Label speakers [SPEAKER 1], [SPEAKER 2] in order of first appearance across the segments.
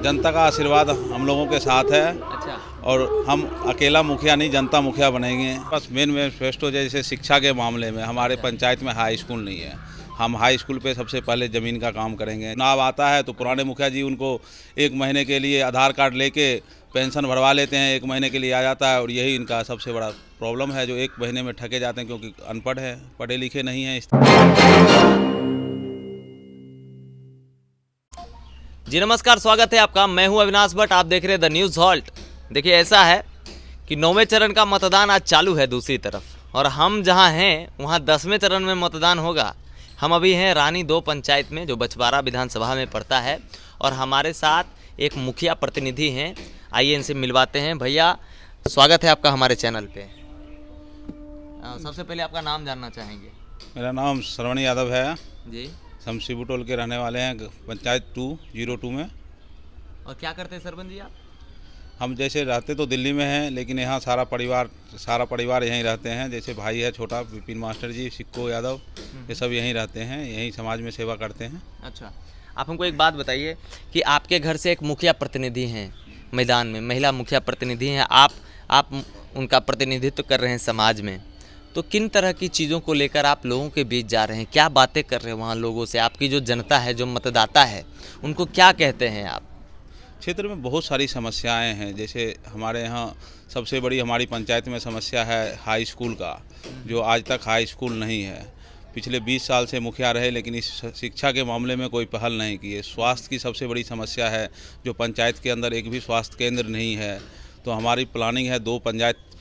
[SPEAKER 1] जनता का आशीर्वाद हम लोगों के साथ है।
[SPEAKER 2] अच्छा।
[SPEAKER 1] और हम अकेला मुखिया नहीं, जनता मुखिया बनेंगे। बस मेन मैनिफेस्टो जैसे शिक्षा के मामले में हमारे पंचायत में हाई स्कूल नहीं है। हम हाई स्कूल पे सबसे पहले ज़मीन का काम करेंगे। चुनाव आता है तो पुराने मुखिया जी उनको 1 महीने के लिए आधार कार्ड लेके पेंशन भरवा लेते हैं, 1 महीने के लिए आ जाता है। और यही इनका सबसे बड़ा प्रॉब्लम है, जो 1 महीने में ठगे जाते हैं क्योंकि अनपढ़ हैं, पढ़े लिखे नहीं हैं।
[SPEAKER 2] जी नमस्कार, स्वागत है आपका। मैं हूं अविनाश भट्ट, आप देख रहे हैं द न्यूज़ हॉल्ट। देखिए, ऐसा है कि 9वें चरण का मतदान आज चालू है दूसरी तरफ, और हम जहां हैं वहां 10वें चरण में मतदान होगा। हम अभी हैं रानी 2 पंचायत में, जो बछवाड़ा विधानसभा में पड़ता है, और हमारे साथ एक मुखिया प्रतिनिधि हैं। आइए इनसे मिलवाते हैं। भैया, स्वागत है आपका हमारे चैनल पे। सबसे पहले आपका नाम जानना चाहेंगे।
[SPEAKER 1] मेरा नाम श्रवण यादव है
[SPEAKER 2] जी।
[SPEAKER 1] शमसी बुटोल के रहने वाले हैं, पंचायत 202 में।
[SPEAKER 2] और क्या करते हैं सरपंच जी आप?
[SPEAKER 1] हम जैसे रहते तो दिल्ली में हैं, लेकिन यहाँ सारा परिवार यहीं रहते हैं। जैसे भाई है छोटा, विपिन मास्टर जी, सिक्को यादव, ये सब यहीं रहते हैं, यहीं समाज में सेवा करते हैं।
[SPEAKER 2] अच्छा, आप हमको एक बात बताइए कि आपके घर से एक मुखिया प्रतिनिधि हैं मैदान में, महिला मुखिया प्रतिनिधि हैं, आप उनका प्रतिनिधित्व कर रहे हैं समाज में। तो किन तरह की चीज़ों को लेकर आप लोगों के बीच जा रहे हैं, क्या बातें कर रहे हैं वहाँ लोगों से? आपकी जो जनता है, जो मतदाता है, उनको क्या कहते हैं आप?
[SPEAKER 1] क्षेत्र में बहुत सारी समस्याएं हैं। जैसे हमारे यहाँ सबसे बड़ी हमारी पंचायत में समस्या है हाई स्कूल का, जो आज तक हाई स्कूल नहीं है। पिछले 20 साल से मुखिया रहे, लेकिन इस शिक्षा के मामले में कोई पहल नहीं की है। स्वास्थ्य की सबसे बड़ी समस्या है, जो पंचायत के अंदर एक भी स्वास्थ्य केंद्र नहीं है। तो हमारी प्लानिंग है 2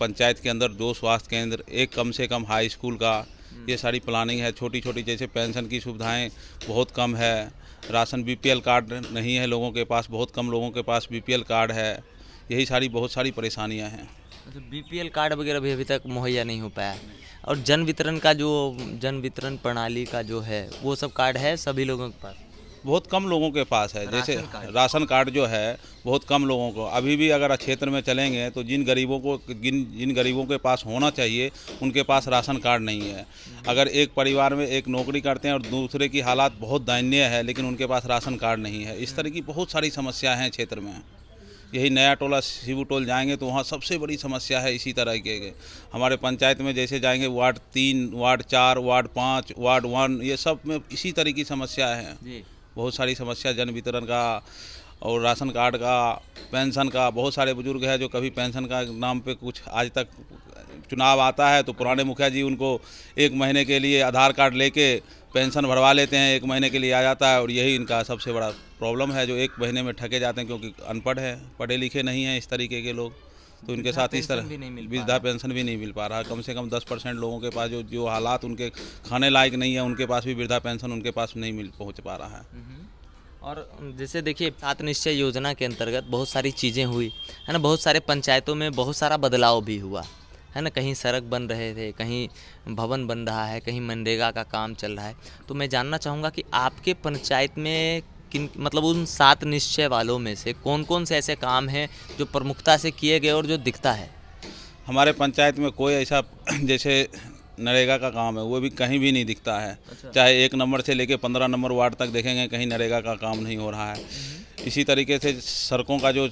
[SPEAKER 1] पंचायत के अंदर 2 स्वास्थ्य केंद्र, एक कम से कम हाई स्कूल का। ये सारी प्लानिंग है। छोटी छोटी जैसे पेंशन की सुविधाएं बहुत कम है। राशन बीपीएल कार्ड नहीं है लोगों के पास, बहुत कम लोगों के पास बीपीएल कार्ड है। यही सारी बहुत सारी परेशानियां हैं।
[SPEAKER 2] अच्छा, बीपीएल कार्ड वगैरह भी अभी तक मुहैया नहीं हो पाया। और जन वितरण प्रणाली का जो है, वो सब कार्ड है सभी लोगों के पास?
[SPEAKER 1] बहुत कम लोगों के पास है। जैसे राशन कार्ड जो है बहुत कम लोगों को। अभी भी अगर क्षेत्र में चलेंगे तो जिन गरीबों के पास होना चाहिए, उनके पास राशन कार्ड नहीं है। अगर एक परिवार में एक नौकरी करते हैं और दूसरे की हालात बहुत दयनीय है, लेकिन उनके पास राशन कार्ड नहीं है। इस तरह की बहुत सारी समस्या हैं क्षेत्र में। यही नया टोला शिबू टोल जाएंगे तो वहाँ सबसे बड़ी समस्या है इसी तरह के। हमारे पंचायत में जैसे जाएंगे वार्ड 3, वार्ड 4, वार्ड 5, वार्ड 1, ये सब में इसी तरह की समस्या है। बहुत सारी समस्या जन वितरण का और राशन कार्ड का, पेंशन का। बहुत सारे बुजुर्ग हैं जो कभी पेंशन का नाम पे कुछ आज तक, चुनाव आता है तो पुराने मुखिया जी उनको 1 महीने के लिए आधार कार्ड लेके पेंशन भरवा लेते हैं, 1 महीने के लिए आ जाता है। और यही इनका सबसे बड़ा प्रॉब्लम है, जो 1 महीने में ठगे जाते हैं क्योंकि अनपढ़ हैं, पढ़े लिखे नहीं हैं इस तरीके के लोग। तो इनके साथ इस तरह वृद्धा पेंशन भी नहीं मिल पा रहा। कम से कम 10% लोगों के पास जो हालात उनके खाने लायक नहीं है, उनके पास भी वृद्धा पेंशन उनके पास नहीं पहुँच पा रहा है।
[SPEAKER 2] और जैसे देखिए, 7 निश्चय योजना के अंतर्गत बहुत सारी चीज़ें हुई है ना, बहुत सारे पंचायतों में बहुत सारा बदलाव भी हुआ है ना। कहीं सड़क बन रहे थे, कहीं भवन बन रहा है, कहीं मनरेगा का काम चल रहा है। तो मैं जानना चाहूँगा कि आपके पंचायत में मतलब उन 7 निश्चय वालों में से कौन कौन से ऐसे काम हैं जो प्रमुखता से किए गए और जो दिखता है?
[SPEAKER 1] हमारे पंचायत में कोई ऐसा जैसे नरेगा का काम है, वो भी कहीं भी नहीं दिखता है।
[SPEAKER 2] अच्छा।
[SPEAKER 1] चाहे 1 नंबर से लेके 15 नंबर वार्ड तक देखेंगे, कहीं नरेगा का काम नहीं हो रहा है। इसी तरीके से सड़कों का जो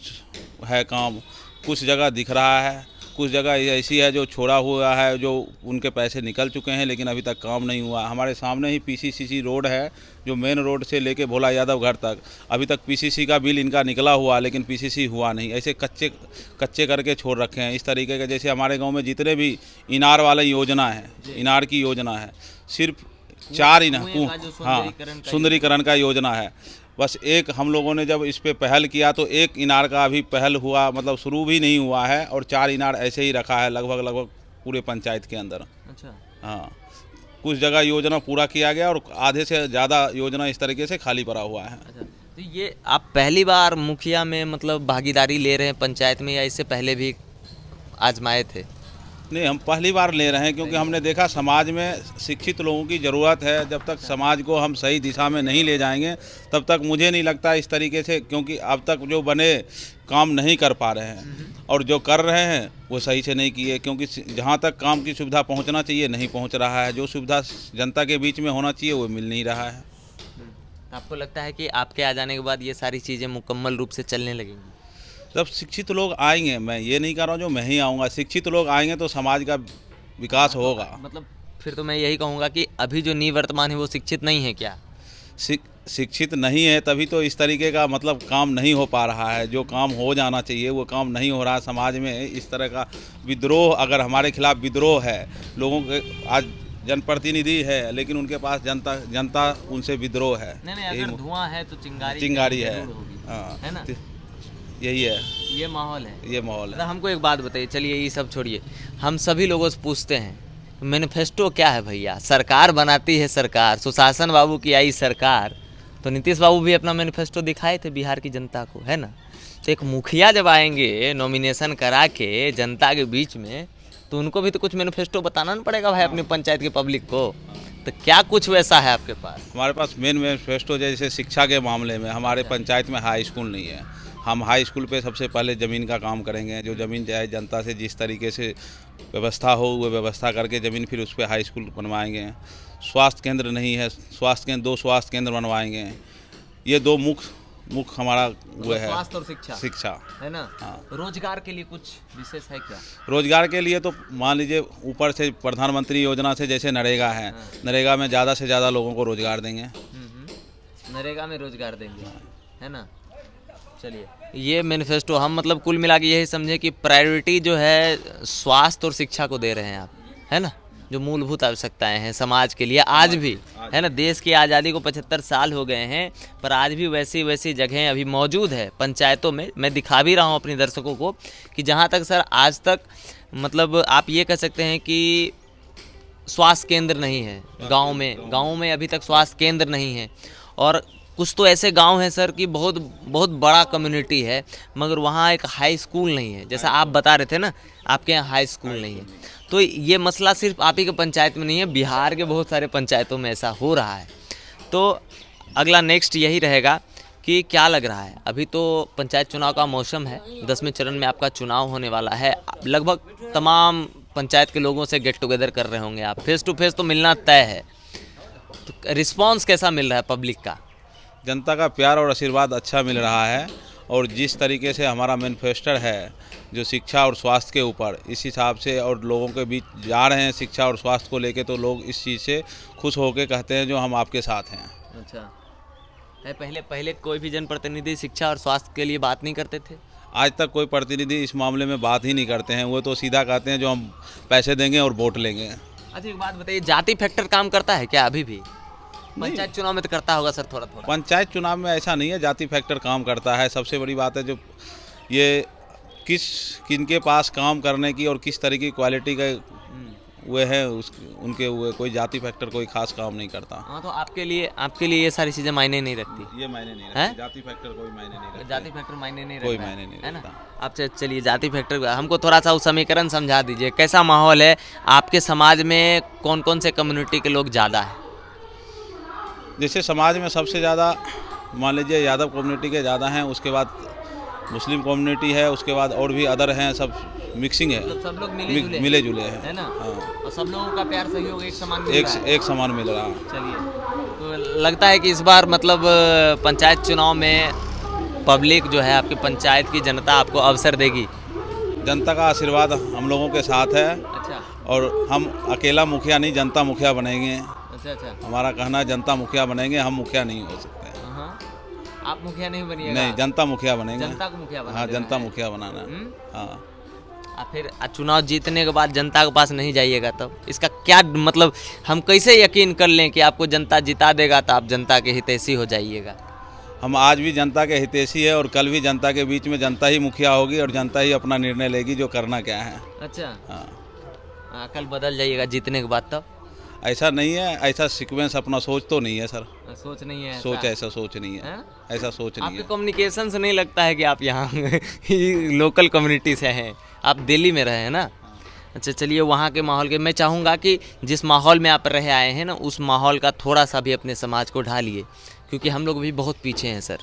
[SPEAKER 1] है काम, कुछ जगह दिख रहा है, कुछ जगह ऐसी है जो छोड़ा हुआ है, जो उनके पैसे निकल चुके हैं, लेकिन अभी तक काम नहीं हुआ। हमारे सामने ही पीसीसी रोड है, जो मेन रोड से लेके भोला यादव घर तक, अभी तक पीसीसी का बिल इनका निकला हुआ, लेकिन पीसीसी हुआ नहीं। ऐसे कच्चे करके छोड़ रखे हैं। इस तरीके का जैसे हमारे गांव में जितने भी इनार वाला योजना है, इनार की योजना है, सिर्फ 4 इनार, हाँ, सुंदरीकरण का योजना है। बस एक हम लोगों ने जब इस पे पहल किया तो 1 इनार का अभी पहल हुआ, मतलब शुरू भी नहीं हुआ है, और 4 इनार ऐसे ही रखा है लगभग पूरे पंचायत के अंदर।
[SPEAKER 2] अच्छा।
[SPEAKER 1] हाँ, कुछ जगह योजना पूरा किया गया और आधे से ज़्यादा योजना इस तरीके से खाली पड़ा हुआ है।
[SPEAKER 2] अच्छा, तो ये आप पहली बार मुखिया में मतलब भागीदारी ले रहे हैं पंचायत में, या इससे पहले भी आजमाए थे?
[SPEAKER 1] नहीं, हम पहली बार ले रहे हैं, क्योंकि हमने देखा समाज में शिक्षित लोगों की ज़रूरत है। जब तक समाज को हम सही दिशा में नहीं ले जाएंगे, तब तक मुझे नहीं लगता इस तरीके से, क्योंकि अब तक जो बने काम नहीं कर पा रहे हैं, और जो कर रहे हैं वो सही से नहीं किए। क्योंकि जहाँ तक काम की सुविधा पहुँचना चाहिए नहीं पहुँच रहा है, जो सुविधा जनता के बीच में होना चाहिए वो मिल नहीं रहा है।
[SPEAKER 2] तो आपको लगता है कि आपके आ जाने के बाद ये सारी चीज़ें मुकम्मल रूप से चलने लगेंगी?
[SPEAKER 1] जब शिक्षित लोग आएंगे, मैं ये नहीं कह रहा हूँ जो मैं ही आऊँगा, शिक्षित लोग आएंगे तो समाज का विकास होगा।
[SPEAKER 2] मतलब फिर तो मैं यही कहूँगा कि अभी जो निवर्तमान है वो शिक्षित नहीं है क्या?
[SPEAKER 1] शिक्षित नहीं है तभी तो इस तरीके का मतलब काम नहीं हो पा रहा है। जो काम हो जाना चाहिए वो काम नहीं हो रहा है। समाज में इस तरह का विद्रोह, अगर हमारे खिलाफ विद्रोह है, लोगों के आज जनप्रतिनिधि है लेकिन उनके पास जनता उनसे विद्रोह है।
[SPEAKER 2] नहीं, अगर धुआं है तो
[SPEAKER 1] चिंगारी है।
[SPEAKER 2] जरूर होगी।
[SPEAKER 1] हाँ,
[SPEAKER 2] है ना?
[SPEAKER 1] यही है,
[SPEAKER 2] ये माहौल है।
[SPEAKER 1] ये माहौल है।
[SPEAKER 2] हमको एक बात बताइए, चलिए ये सब छोड़िए, हम सभी लोगों से पूछते हैं मैनिफेस्टो क्या है भैया? सरकार बनाती है सरकार, सुशासन बाबू की आई सरकार, तो नीतीश बाबू भी अपना मैनिफेस्टो दिखाए थे बिहार की जनता को, है ना? तो एक मुखिया जब आएंगे नॉमिनेशन करा के जनता के बीच में, तो उनको भी तो कुछ मैनिफेस्टो बताना ना पड़ेगा भाई अपनी पंचायत के पब्लिक को। तो क्या कुछ वैसा है आपके पास?
[SPEAKER 1] हमारे पास मेन मैनिफेस्टो जैसे शिक्षा के मामले में हमारे पंचायत में हाई स्कूल नहीं है। हम हाई स्कूल पे सबसे पहले ज़मीन का काम करेंगे। जो ज़मीन चाहे जनता से जिस तरीके से व्यवस्था हो वो व्यवस्था करके ज़मीन फिर उस पर हाई स्कूल बनवाएंगे। स्वास्थ्य केंद्र नहीं है, स्वास्थ्य केंद्र 2 स्वास्थ्य केंद्र बनवाएंगे। ये 2 मुख्य हमारा वो है,
[SPEAKER 2] स्वास्थ्य और शिक्षा, है ना?
[SPEAKER 1] हाँ।
[SPEAKER 2] रोजगार के लिए कुछ विशेष है क्या?
[SPEAKER 1] रोजगार के लिए तो मान लीजिए ऊपर से प्रधानमंत्री योजना से जैसे नरेगा है, नरेगा में ज़्यादा से ज़्यादा लोगों को रोजगार देंगे।
[SPEAKER 2] नरेगा में रोजगार देंगे, है ना? चलिए, ये मैनिफेस्टो हम मतलब कुल मिला के यही समझे कि प्रायोरिटी जो है स्वास्थ्य और शिक्षा को दे रहे हैं आप, है ना? जो मूलभूत आवश्यकताएं हैं समाज के लिए आज भी, है ना? देश की आज़ादी को 75 साल हो गए हैं, पर आज भी वैसी वैसी जगहें अभी मौजूद है पंचायतों में। मैं दिखा भी रहा हूँ अपने दर्शकों को कि जहाँ तक सर आज तक मतलब आप ये कह सकते हैं कि स्वास्थ्य केंद्र नहीं है गाँव में अभी तक स्वास्थ्य केंद्र नहीं है। और कुछ तो ऐसे गांव हैं सर कि बहुत बहुत बड़ा कम्युनिटी है मगर वहाँ एक हाई स्कूल नहीं है। जैसा आप बता रहे थे ना, आपके यहाँ हाई स्कूल नहीं है। तो ये मसला सिर्फ आप ही के पंचायत में नहीं है, बिहार के बहुत सारे पंचायतों में ऐसा हो रहा है। तो अगला नेक्स्ट यही रहेगा कि क्या लग रहा है, अभी तो पंचायत चुनाव का मौसम है, 10वें चरण में आपका चुनाव होने वाला है। लगभग तमाम पंचायत के लोगों से गेट टुगेदर कर रहे होंगे आप, फेस टू फेस तो मिलना तय है। तो रिस्पॉन्स कैसा मिल रहा है पब्लिक का?
[SPEAKER 1] जनता का प्यार और आशीर्वाद अच्छा मिल रहा है। और जिस तरीके से हमारा मैनिफेस्टो है जो शिक्षा और स्वास्थ्य के ऊपर, इस हिसाब से और लोगों के बीच जा रहे हैं शिक्षा और स्वास्थ्य को लेके, तो लोग इस चीज़ से खुश होकर कहते हैं जो हम आपके साथ हैं।
[SPEAKER 2] अच्छा है, पहले कोई भी जनप्रतिनिधि शिक्षा और स्वास्थ्य के लिए बात नहीं करते थे?
[SPEAKER 1] आज तक कोई प्रतिनिधि इस मामले में बात ही नहीं करते हैं। वो तो सीधा कहते हैं जो हम पैसे देंगे और वोट लेंगे।
[SPEAKER 2] अच्छा एक बात बताइए, जाति फैक्टर काम करता है क्या अभी भी? पंचायत चुनाव में तो करता होगा सर थोड़ा थोड़ा।
[SPEAKER 1] पंचायत चुनाव में ऐसा नहीं है, जाति फैक्टर काम करता है। सबसे बड़ी बात है जो ये किनके पास काम करने की और किस तरीके की क्वालिटी का वे है उनके हुए, कोई जाति फैक्टर कोई खास काम नहीं करता।
[SPEAKER 2] हाँ, तो आपके लिए ये सारी चीज़ें मायने नहीं रखती?
[SPEAKER 1] ये मायने नहीं रखती, जाति फैक्टर कोई मायने नहीं रखता।
[SPEAKER 2] जाति फैक्टर मायने नहीं रखता,
[SPEAKER 1] कोई मायने नहीं
[SPEAKER 2] है ना?
[SPEAKER 1] रखता।
[SPEAKER 2] आप चलिए जाति फैक्टर हमको थोड़ा सा उस समीकरण समझा दीजिए, कैसा माहौल है आपके समाज में? कौन कौन से कम्युनिटी के लोग ज़्यादा है?
[SPEAKER 1] जैसे समाज में सबसे ज़्यादा मान लीजिए यादव कम्युनिटी के ज़्यादा हैं, उसके बाद मुस्लिम कम्युनिटी है, उसके बाद और भी अदर हैं, सब मिक्सिंग है।
[SPEAKER 2] मतलब सब लोग
[SPEAKER 1] मिले जुले हैं,
[SPEAKER 2] है ना?
[SPEAKER 1] हाँ।
[SPEAKER 2] और सब लोगों का प्यार सहयोग एक समान मिल रहा है।
[SPEAKER 1] एक समान मिल रहा है।
[SPEAKER 2] चलिए, तो लगता है कि इस बार मतलब पंचायत चुनाव में पब्लिक जो है आपकी पंचायत की जनता आपको अवसर देगी?
[SPEAKER 1] जनता का आशीर्वाद हम लोगों के साथ है।
[SPEAKER 2] अच्छा।
[SPEAKER 1] और हम अकेला मुखिया नहीं, जनता मुखिया बनेंगे।
[SPEAKER 2] अच्छा।
[SPEAKER 1] हमारा कहना है जनता मुखिया बनेंगे, हम मुखिया नहीं हो सकते।
[SPEAKER 2] आप मुखिया नहीं बनिएगा?
[SPEAKER 1] नहीं, जनता मुखिया बनेंगे।
[SPEAKER 2] जनता को मुखिया बनाना?
[SPEAKER 1] हाँ, जनता मुखिया बनाना है। हाँ।
[SPEAKER 2] फिर चुनाव जीतने के बाद जनता के पास नहीं जाइएगा तब इसका क्या मतलब? हम कैसे यकीन कर लें कि आपको जनता जिता देगा तो आप जनता के हितैषी हो जाइएगा?
[SPEAKER 1] हम आज भी जनता के हितैषी है और कल भी जनता के बीच में जनता ही मुखिया होगी और जनता ही अपना निर्णय लेगी जो करना क्या है।
[SPEAKER 2] अच्छा।
[SPEAKER 1] हाँ,
[SPEAKER 2] कल बदल जाइएगा जीतने के बाद तब?
[SPEAKER 1] ऐसा नहीं है, ऐसा सीक्वेंस अपना सोच तो नहीं है सर।
[SPEAKER 2] सोच नहीं है?
[SPEAKER 1] ऐसा सोच नहीं है, ऐसा सोच नहीं है।
[SPEAKER 2] आपके कम्युनिकेशन से नहीं लगता है कि आप यहाँ लोकल कम्युनिटी से हैं? आप दिल्ली में रहे हैं ना? अच्छा चलिए, वहाँ के माहौल के मैं चाहूँगा कि जिस माहौल में आप रह आए हैं ना, उस माहौल का थोड़ा सा भी अपने समाज को ढालिए, क्योंकि हम लोग भी बहुत पीछे हैं सर।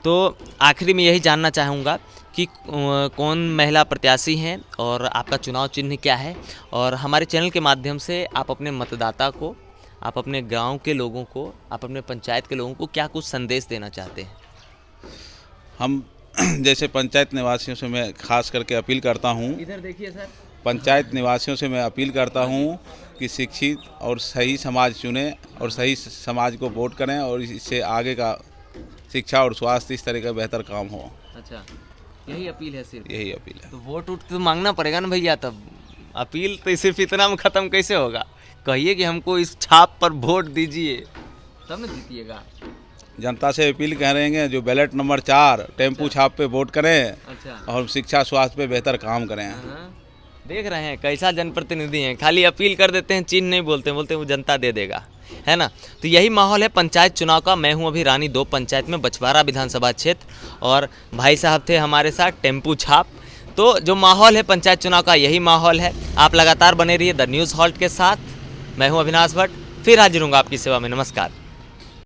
[SPEAKER 2] तो आखिरी में यही जानना चाहूँगा कि कौन महिला प्रत्याशी हैं और आपका चुनाव चिन्ह क्या है, और हमारे चैनल के माध्यम से आप अपने मतदाता को आप अपने गांव के लोगों को, आप अपने पंचायत के लोगों को क्या कुछ संदेश देना चाहते हैं?
[SPEAKER 1] हम जैसे पंचायत निवासियों से मैं खास करके अपील करता हूँ,
[SPEAKER 2] इधर देखिए सर।
[SPEAKER 1] पंचायत निवासियों से मैं अपील करता हूँ कि शिक्षित और सही समाज चुनें और सही समाज को वोट करें और इससे आगे का शिक्षा और स्वास्थ्य इस तरह का बेहतर काम हो।
[SPEAKER 2] अच्छा, यही अपील है सिर्फ?
[SPEAKER 1] यही अपील है।
[SPEAKER 2] तो वोट उठ तो मांगना पड़ेगा ना भैया, तब अपील तो सिर्फ इतना में ख़त्म कैसे होगा? कहिए कि हमको इस छाप पर वोट दीजिए, तब न जीतिएगा।
[SPEAKER 1] जनता से अपील कह रहे हैं जो बैलेट नंबर 4 टेम्पू छाप पे वोट करें
[SPEAKER 2] अच्छा,
[SPEAKER 1] और शिक्षा स्वास्थ्य पे बेहतर काम करें।
[SPEAKER 2] हाँ। देख रहे हैं कैसा जनप्रतिनिधि हैं, खाली अपील कर देते हैं, चिन्ह नहीं बोलते, बोलते वो जनता दे देगा, है ना। तो यही माहौल है पंचायत चुनाव का। मैं हूं अभी रानी 2 पंचायत में, बछवाड़ा विधानसभा क्षेत्र, और भाई साहब थे हमारे साथ टेम्पू छाप। तो जो माहौल है पंचायत चुनाव का, यही माहौल है। आप लगातार बने रहिए द न्यूज़ हॉल्ट के साथ। मैं हूं अविनाश भट्ट, फिर हाजिर हूँगा आपकी सेवा में। नमस्कार।